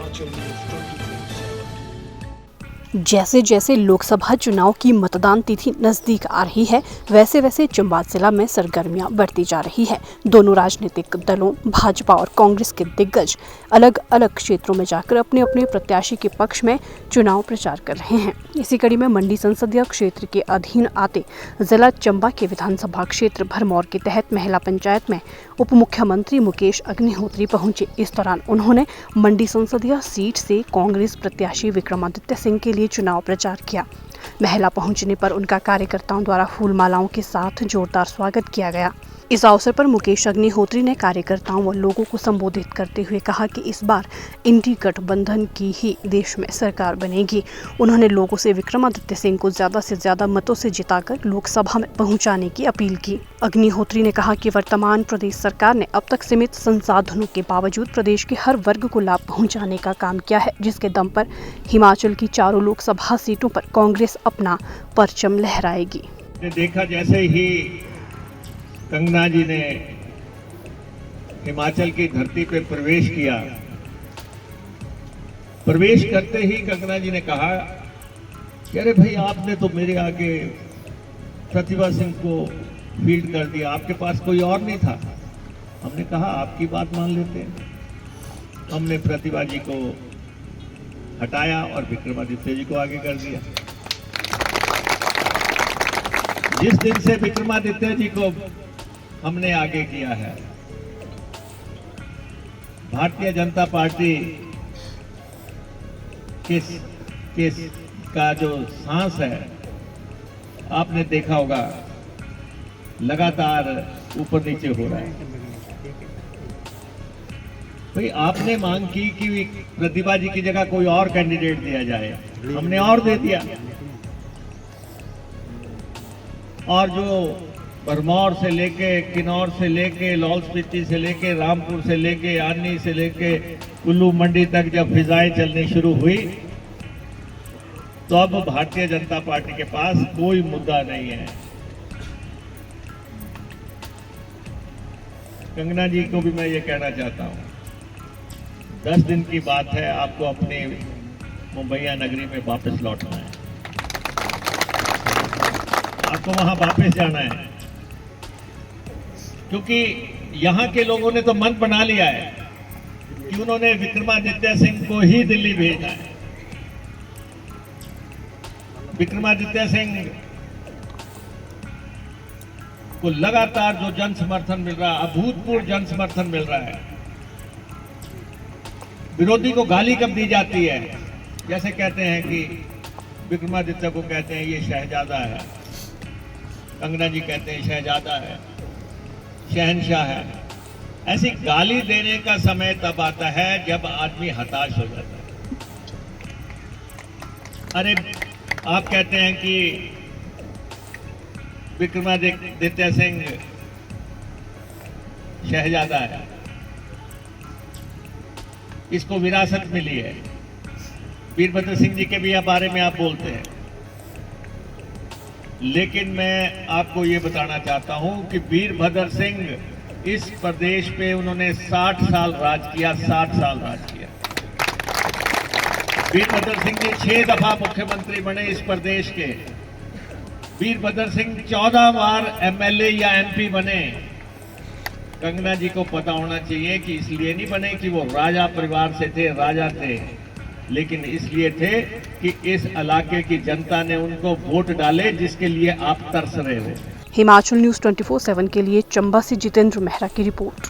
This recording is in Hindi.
हिमाचल न्यूज़ 24/7। जैसे जैसे लोकसभा चुनाव की मतदान तिथि नजदीक आ रही है, वैसे वैसे चंबा जिला में सरगर्मियां बढ़ती जा रही है। दोनों राजनीतिक दलों भाजपा और कांग्रेस के दिग्गज अलग अलग क्षेत्रों में जाकर अपने अपने प्रत्याशी के पक्ष में चुनाव प्रचार कर रहे हैं। इसी कड़ी में मंडी संसदीय क्षेत्र के अधीन आते जिला चंबा के विधानसभा क्षेत्र भरमौर के तहत महिला पंचायत में उप मुख्यमंत्री मुकेश अग्निहोत्री पहुंचे। इस दौरान उन्होंने मंडी संसदीय सीट से कांग्रेस प्रत्याशी विक्रमादित्य सिंह के लिए चुनाव प्रचार किया। महिला पहुंचने पर उनका कार्यकर्ताओं द्वारा फूल मालाओं के साथ जोरदार स्वागत किया गया। इस अवसर पर मुकेश अग्निहोत्री ने कार्यकर्ताओं व लोगों को संबोधित करते हुए कहा कि इस बार इंडी गठबंधन की ही देश में सरकार बनेगी। उन्होंने लोगों से विक्रमादित्य सिंह को ज्यादा से ज्यादा मतों से जिताकर लोकसभा में पहुंचाने की अपील की। अग्निहोत्री ने कहा कि वर्तमान प्रदेश सरकार ने अब तक सीमित संसाधनों के बावजूद प्रदेश के हर वर्ग को लाभ पहुंचाने का काम किया है, जिसके दम पर हिमाचल की चारों लोकसभा सीटों पर कांग्रेस अपना परचम लहराएगी। देखा जैसे ही कंगना जी ने हिमाचल की धरती पे प्रवेश किया, प्रवेश करते ही कंगना जी ने कहा कि अरे भाई, आपने तो मेरे आगे प्रतिभा सिंह को फील्ड कर दिया, आपके पास कोई और नहीं था। हमने कहा आपकी बात मान लेते हैं। हमने प्रतिभा जी को हटाया और विक्रमादित्य जी को आगे कर दिया। जिस दिन से विक्रमादित्य जी को हमने आगे किया है, भारतीय जनता पार्टी का जो सांस है, आपने देखा होगा लगातार ऊपर नीचे हो रहा है। भाई, आपने मांग की कि प्रतिभा जी की जगह कोई और कैंडिडेट दिया जाए, हमने और दे दिया। और जो भरमौर से लेके, किन्नौर से लेके, लाहौल स्पीति से लेके, रामपुर से लेके, आनी से लेके कुल्लू मंडी तक जब फिजाएं चलनी शुरू हुई, तो अब भारतीय जनता पार्टी के पास कोई मुद्दा नहीं है। कंगना जी को भी मैं ये कहना चाहता हूं, 10 दिन की बात है, आपको अपनी मुंबईया नगरी में वापस लौटना है, आपको वहां वापस जाना है, क्योंकि यहां के लोगों ने तो मन बना लिया है कि उन्होंने विक्रमादित्य सिंह को ही दिल्ली भेजना है। विक्रमादित्य सिंह को लगातार जो जन समर्थन मिल रहा है, अभूतपूर्व जन समर्थन मिल रहा है। विरोधी को गाली कब दी जाती है, जैसे कहते हैं कि विक्रमादित्य को कहते हैं ये शहजादा है, कंगना जी कहते हैं शहजादा है, शहनशाह है। ऐसी गाली देने का समय तब आता है जब आदमी हताश हो जाता है। अरे, आप कहते हैं कि विक्रमादित्य सिंह शहजादा है, इसको विरासत मिली है। वीरभद्र सिंह जी के भी बारे में आप बोलते हैं, लेकिन मैं आपको ये बताना चाहता हूं कि वीरभद्र सिंह इस प्रदेश पे उन्होंने 60 साल राज किया, 60 साल राज किया। वीरभद्र सिंह जी 6 दफा मुख्यमंत्री बने इस प्रदेश के। वीरभद्र सिंह 14 बार एमएलए या एमपी बने। कंगना जी को पता होना चाहिए कि इसलिए नहीं बने कि वो राजा परिवार से थे, राजा थे, लेकिन इसलिए थे कि इस इलाके की जनता ने उनको वोट डाले, जिसके लिए आप तरस रहे हो। हिमाचल न्यूज़ 24/7 के लिए चंबा से जितेंद्र मेहरा की रिपोर्ट।